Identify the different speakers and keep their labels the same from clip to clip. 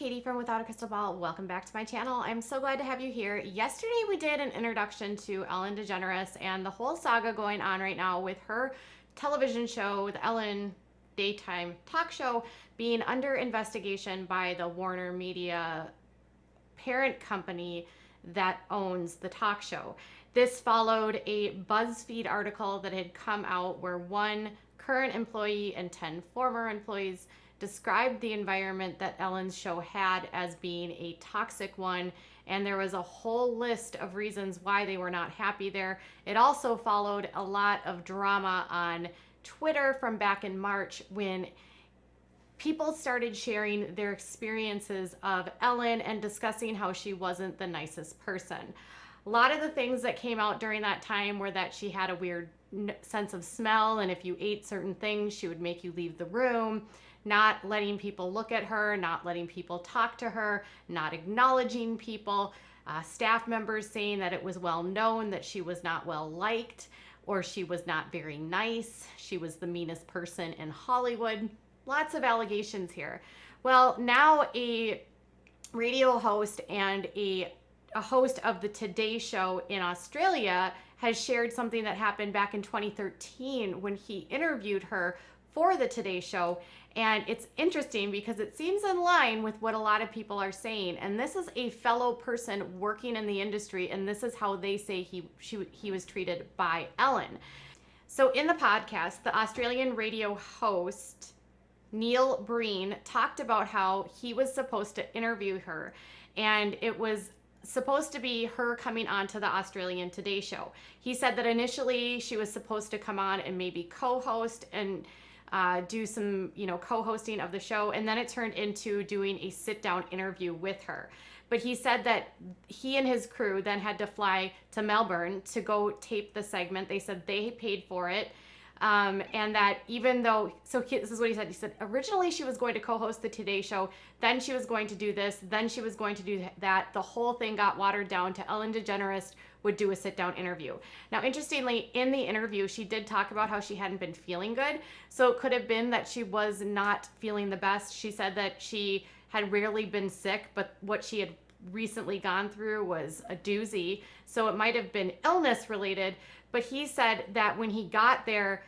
Speaker 1: Katie from Without a Crystal Ball. Welcome back to my channel. I'm so glad to have you here. Yesterday we did an introduction to Ellen DeGeneres and the whole saga going on right now with her television show, with Ellen daytime talk show, being under investigation by the Warner Media parent company that owns the talk show. This followed a BuzzFeed article that had come out where one current employee and 10 former employees described the environment that Ellen's show had as being a toxic one, and there was a whole list of reasons why they were not happy there. It also followed a lot of drama on Twitter from back in March when people started sharing their experiences of Ellen and discussing how she wasn't the nicest person. A lot of the things that came out during that time were that she had a weird sense of smell, and if you ate certain things, she would make you leave the room, not letting people look at her, not letting people talk to her, not acknowledging people, staff members saying that it was well known that she was not well liked, or she was not very nice, she was the meanest person in Hollywood. Lots of allegations here. Well, now a radio host and a host of the Today Show in Australia has shared something that happened back in 2013 when he interviewed her for the Today Show. And it's interesting because it seems in line with what a lot of people are saying. And this is a fellow person working in the industry, and this is how they say he was treated by Ellen. So in the podcast, the Australian radio host Neil Breen talked about how he was supposed to interview her, and it was supposed to be her coming on to the Australian Today Show. He said that initially she was supposed to come on and maybe co-host and do some, co-hosting of the show, and then it turned into doing a sit-down interview with her. But he said that he and his crew then had to fly to Melbourne to go tape the segment. They said they paid for it. And that even though, this is what he said. He said, originally she was going to co-host the Today Show, then she was going to do this, then she was going to do that. The whole thing got watered down to Ellen DeGeneres would do a sit-down interview. Now, interestingly, in the interview, she did talk about how she hadn't been feeling good. So it could have been that she was not feeling the best. She said that she had rarely been sick, but what she had recently gone through was a doozy. So it might have been illness related. But he said that when he got there,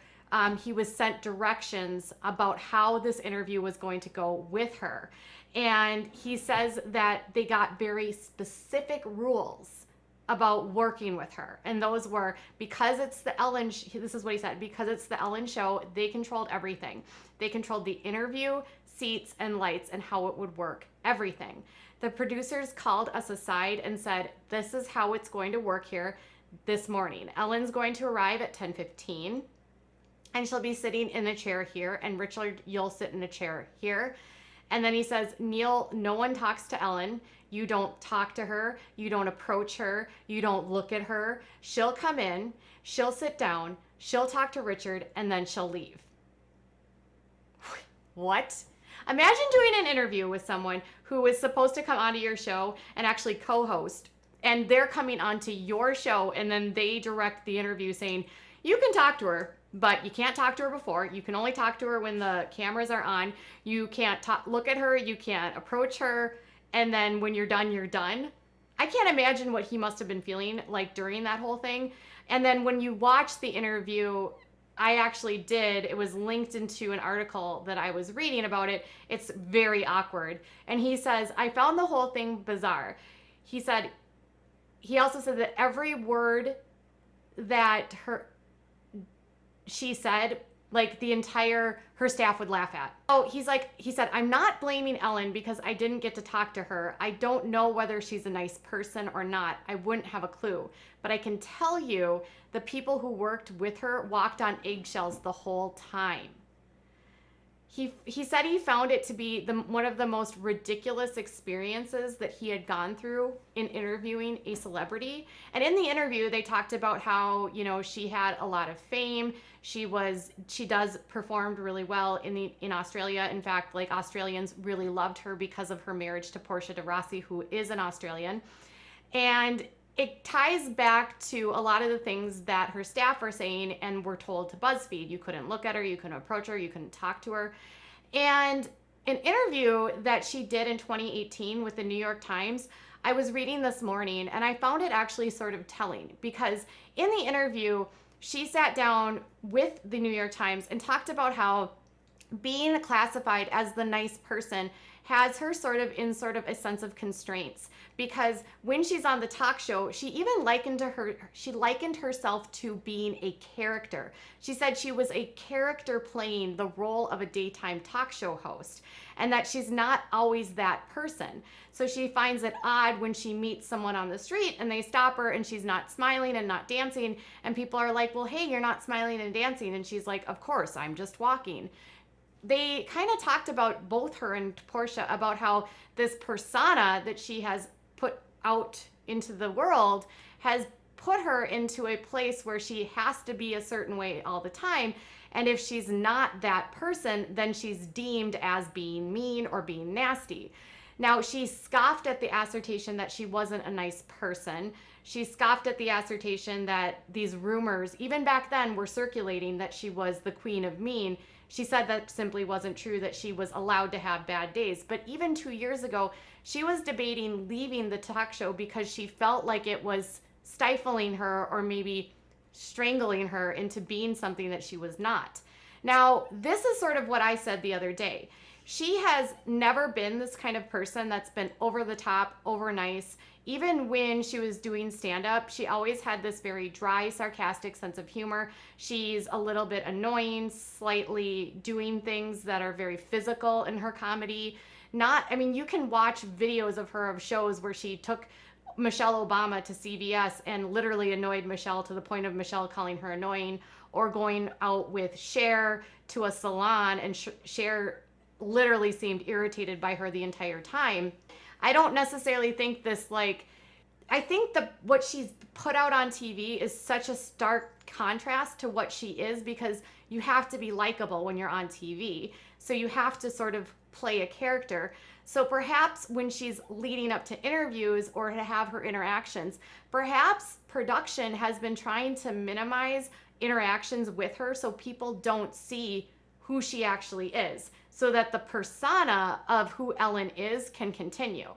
Speaker 1: he was sent directions about how this interview was going to go with her. And he says that they got very specific rules about working with her. And those were, because it's the Ellen, this is what he said, because it's the Ellen show, they controlled everything. They controlled the interview, seats, and lights, and how it would work, everything. The producers called us aside and said, this is how it's going to work here this morning. Ellen's going to arrive at 10:15, and she'll be sitting in a chair here, and Richard, you'll sit in a chair here. And then he says, Neil, no one talks to Ellen. You don't talk to her. You don't approach her. You don't look at her. She'll come in, she'll sit down, she'll talk to Richard, and then she'll leave. What? Imagine doing an interview with someone who is supposed to come onto your show and actually co-host, and they're coming onto your show, and then they direct the interview saying, you can talk to her, but you can't talk to her before. You can only talk to her when the cameras are on. You can't look at her. You can't approach her. And then when you're done, you're done. I can't imagine what he must have been feeling like during that whole thing. And then when you watch the interview, I actually did. It was linked into an article that I was reading about it. It's very awkward. And he says, I found the whole thing bizarre. He also said that every word that she said, like her staff would laugh at. Oh, he said, I'm not blaming Ellen because I didn't get to talk to her. I don't know whether she's a nice person or not. I wouldn't have a clue. But I can tell you the people who worked with her walked on eggshells the whole time. He said he found it to be one of the most ridiculous experiences that he had gone through in interviewing a celebrity. And in the interview, they talked about how, she had a lot of fame. She does performed really well in Australia. In fact, Australians really loved her because of her marriage to Portia de Rossi, who is an Australian. And it ties back to a lot of the things that her staff are saying and were told to BuzzFeed. You couldn't look at her, you couldn't approach her, you couldn't talk to her. And an interview that she did in 2018 with the New York Times, I was reading this morning and I found it actually sort of telling, because in the interview, she sat down with the New York Times and talked about how being classified as the nice person has her sort of in sort of a sense of constraints, because when she's on the talk show, she even likened herself to being a character. She said she was a character playing the role of a daytime talk show host, and that she's not always that person. So she finds it odd when she meets someone on the street and they stop her and she's not smiling and not dancing, and people are like, well, hey, you're not smiling and dancing, and she's like, of course, I'm just walking. They kind of talked about, both her and Portia, about how this persona that she has put out into the world has put her into a place where she has to be a certain way all the time. And if she's not that person, then she's deemed as being mean or being nasty. Now, she scoffed at the assertion that she wasn't a nice person. She scoffed at the assertion that these rumors, even back then, were circulating that she was the queen of mean. She said that simply wasn't true, that she was allowed to have bad days. But even 2 years ago, she was debating leaving the talk show because she felt like it was stifling her or maybe strangling her into being something that she was not. Now, this is sort of what I said the other day. She has never been this kind of person that's been over the top, over nice. Even when she was doing stand-up, she always had this very dry, sarcastic sense of humor. She's a little bit annoying, slightly doing things that are very physical in her comedy. You can watch videos of her of shows where she took Michelle Obama to CBS and literally annoyed Michelle to the point of Michelle calling her annoying, or going out with Cher to a salon and Cher literally seemed irritated by her the entire time. I don't necessarily think I think what she's put out on TV is such a stark contrast to what she is, because you have to be likable when you're on TV. So you have to sort of play a character. So perhaps when she's leading up to interviews or to have her interactions, perhaps production has been trying to minimize interactions with her so people don't see who she actually is, so that the persona of who Ellen is can continue.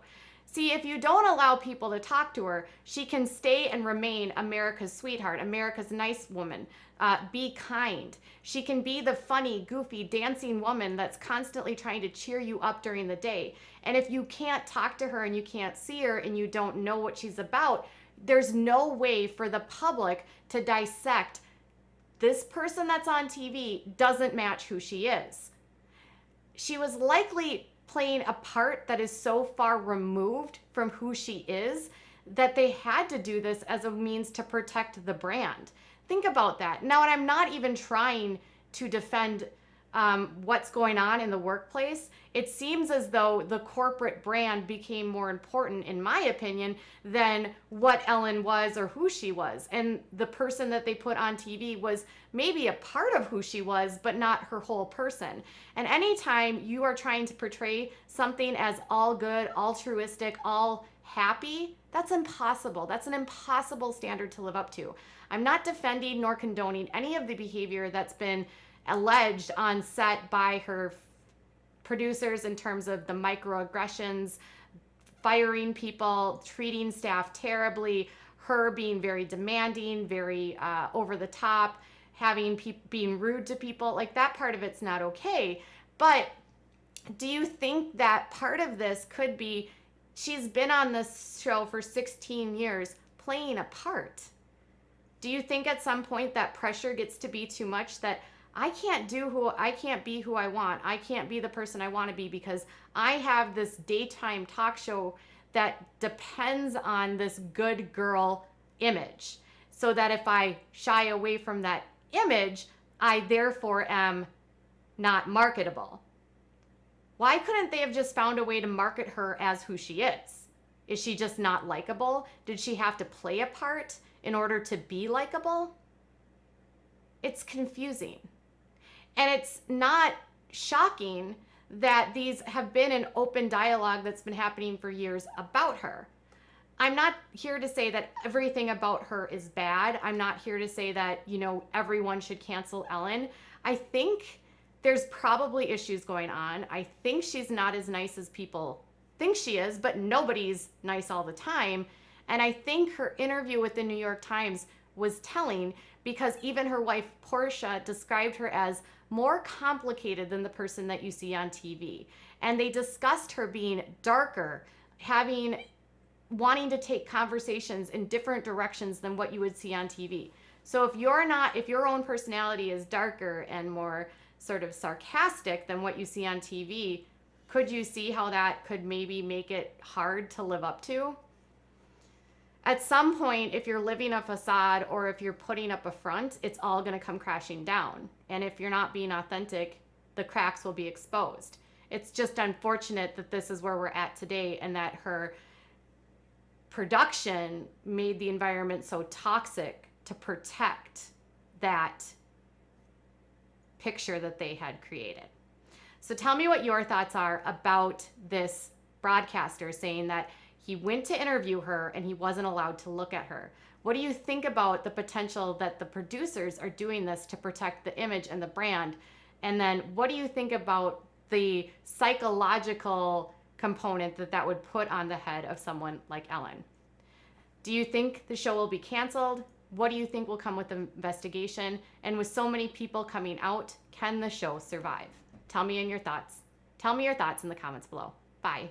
Speaker 1: See, if you don't allow people to talk to her, she can stay and remain America's sweetheart, America's nice woman, be kind. She can be the funny, goofy, dancing woman that's constantly trying to cheer you up during the day. And if you can't talk to her and you can't see her and you don't know what she's about, there's no way for the public to dissect this person that's on TV doesn't match who she is. She was likely playing a part that is so far removed from who she is that they had to do this as a means to protect the brand. Think about that. Now, and I'm not even trying to defend what's going on in the workplace. It seems as though the corporate brand became more important, in my opinion, than what Ellen was or who she was. And the person that they put on TV was maybe a part of who she was, but not her whole person. And anytime you are trying to portray something as all good, altruistic, all happy, that's impossible. That's an impossible standard to live up to. I'm not defending nor condoning any of the behavior that's been alleged on set by her producers in terms of the microaggressions, firing people, treating staff terribly, her being very demanding, very over the top, being rude to people. Like, that part of it's not okay. But do you think that part of this could be she's been on this show for 16 years playing a part? Do you think at some point that pressure gets to be too much, that I can't be who I want. I can't be the person I want to be because I have this daytime talk show that depends on this good girl image. So that if I shy away from that image, I therefore am not marketable. Why couldn't they have just found a way to market her as who she is? Is she just not likable? Did she have to play a part in order to be likable? It's confusing. And it's not shocking that these have been an open dialogue that's been happening for years about her. I'm not here to say that everything about her is bad. I'm not here to say that, everyone should cancel Ellen. I think there's probably issues going on. I think she's not as nice as people think she is, but nobody's nice all the time. And I think her interview with the New York Times was telling, because even her wife, Portia, described her as more complicated than the person that you see on TV. And they discussed her being darker, wanting to take conversations in different directions than what you would see on TV. So if your own personality is darker and more sort of sarcastic than what you see on TV, could you see how that could maybe make it hard to live up to? At some point, if you're living a facade or if you're putting up a front, it's all going to come crashing down. And if you're not being authentic, the cracks will be exposed. It's just unfortunate that this is where we're at today, and that her production made the environment so toxic to protect that picture that they had created. So tell me what your thoughts are about this broadcaster saying that he went to interview her and he wasn't allowed to look at her. What do you think about the potential that the producers are doing this to protect the image and the brand? And then what do you think about the psychological component that would put on the head of someone like Ellen? Do you think the show will be canceled? What do you think will come with the investigation? And with so many people coming out, can the show survive? Tell me your thoughts in the comments below. Bye.